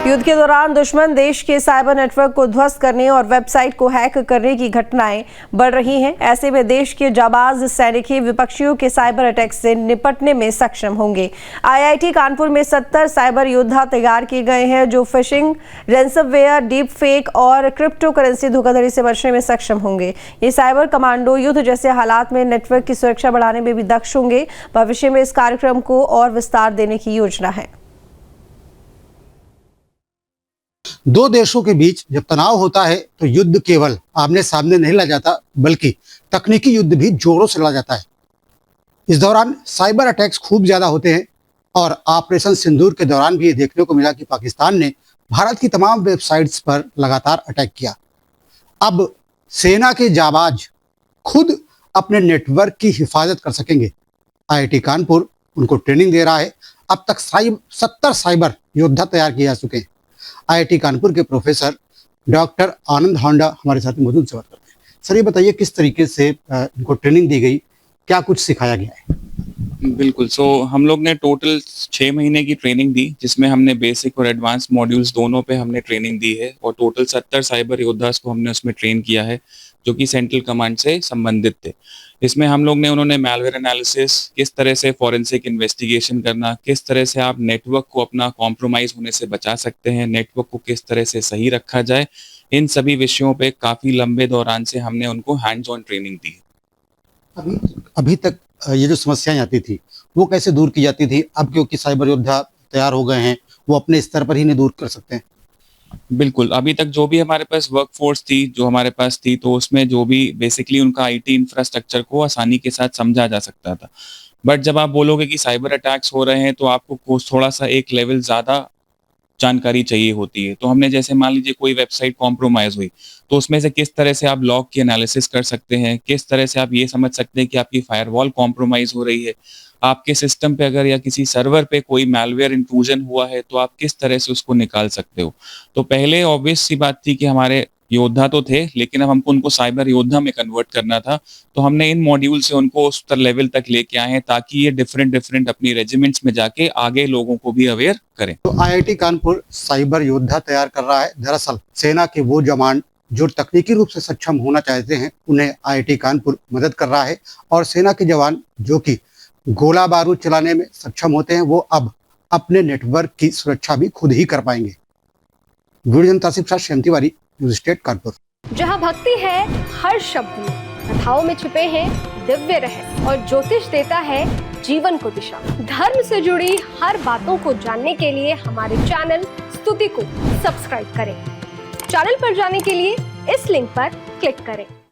युद्ध के दौरान दुश्मन देश के साइबर नेटवर्क को ध्वस्त करने और वेबसाइट को हैक करने की घटनाएं बढ़ रही हैं। ऐसे में देश के जाबाज सैनिक ही विपक्षियों के साइबर अटैक से निपटने में सक्षम होंगे। आईआईटी कानपुर में 70 साइबर योद्धा तैयार किए गए हैं जो फिशिंग, रेंसमवेयर, डीप फेक और क्रिप्टो करेंसी धोखाधड़ी से बचने में सक्षम होंगे। ये साइबर कमांडो युद्ध जैसे हालात में नेटवर्क की सुरक्षा बढ़ाने में भी दक्ष होंगे। भविष्य में इस कार्यक्रम को और विस्तार देने की योजना है। दो देशों के बीच जब तनाव होता है तो युद्ध केवल आमने सामने नहीं लड़ा जाता, बल्कि तकनीकी युद्ध भी जोरों से लड़ा जाता है। इस दौरान साइबर अटैक्स खूब ज्यादा होते हैं और ऑपरेशन सिंदूर के दौरान भी ये देखने को मिला कि पाकिस्तान ने भारत की तमाम वेबसाइट्स पर लगातार अटैक किया। अब सेना के जाबाज खुद अपने नेटवर्क की हिफाजत कर सकेंगे। आईआईटी कानपुर उनको ट्रेनिंग दे रहा है। अब तक 70 साइबर योद्धा तैयार किए जा चुके हैं। आईआईटी कानपुर के प्रोफेसर डॉक्टर आनंद होंडा हमारे साथ मौजूद से बात करते हैं। सर, ये बताइए किस तरीके से इनको ट्रेनिंग दी गई, क्या कुछ सिखाया गया है? बिल्कुल। हम लोग ने टोटल 6 महीने की ट्रेनिंग दी, जिसमें हमने बेसिक और एडवांस मॉड्यूल्स दोनों पे हमने ट्रेनिंग दी है और टोटल 70 साइबर योद्धास को हमने उसमें ट्रेन किया है जो कि सेंट्रल कमांड से संबंधित थे। इसमें हम लोग ने उन्होंने मैलवेयर एनालिसिस, किस तरह से फॉरेंसिक इन्वेस्टिगेशन करना, किस तरह से आप नेटवर्क को अपना कॉम्प्रोमाइज होने से बचा सकते हैं, नेटवर्क को किस तरह से सही रखा जाए, इन सभी विषयों पे काफ़ी लंबे दौरान से हमने उनको हैंड्स ऑन ट्रेनिंग दी है। अभी तक ये जो समस्याएं आती थी वो कैसे दूर की जाती थी? अब क्योंकि साइबर योद्धा तैयार हो गए हैं, वो अपने स्तर पर ही नहीं दूर कर सकते हैं। बिल्कुल। अभी तक जो भी हमारे पास वर्कफोर्स थी, जो हमारे पास थी, तो उसमें जो भी बेसिकली उनका आईटी इंफ्रास्ट्रक्चर को आसानी के साथ समझा जा सकता था। बट जब आप बोलोगे कि साइबर अटैक्स हो रहे हैं तो आपको थोड़ा सा एक लेवल ज़्यादा जानकारी चाहिए होती है। तो हमने जैसे मान लीजिए कोई वेबसाइट कॉम्प्रोमाइज़ हुई, तो उसमें से किस तरह से आप लॉग की एनालिसिस कर सकते हैं, किस तरह से आप ये समझ सकते हैं कि आपकी फायरवॉल कॉम्प्रोमाइज़ हो रही है, आपके सिस्टम पे अगर या किसी सर्वर पे कोई मैलवेयर इंट्रूजन हुआ है तो आप किस तरह से उसको निकाल सकते हो। तो पहले ऑब्वियस सी बात थी कि हमारे योद्धा तो थे, लेकिन अब हमको उनको साइबर योद्धा में कन्वर्ट करना था। तो हमने इन मॉड्यूल से उनको उस लेवल तक लेके आए हैं ताकि ये डिफरेंट अपनी रेजिमेंट्स में जाके आगे लोगों को भी अवेयर करें। तो आईआईटी कानपुर साइबर योद्धा तैयार कर रहा है। दरअसल सेना के वो जवान जो तकनीकी रूप से सक्षम होना चाहते हैं, उन्हें आईआईटी कानपुर मदद कर रहा है और सेना के जवान जो कि गोला बारूद चलाने में सक्षम होते हैं, वो अब अपने नेटवर्क की सुरक्षा भी खुद ही कर पाएंगे। Video Tasif Shah, Shyam Tiwari, News State Kanpur. जहाँ भक्ति है हर शब्द में, कथाओं में छिपे हैं दिव्य रहस्य और ज्योतिष देता है जीवन को दिशा। धर्म से जुड़ी हर बातों को जानने के लिए हमारे चैनल स्तुति को सब्सक्राइब करें। चैनल पर जाने के लिए इस लिंक पर क्लिक करें।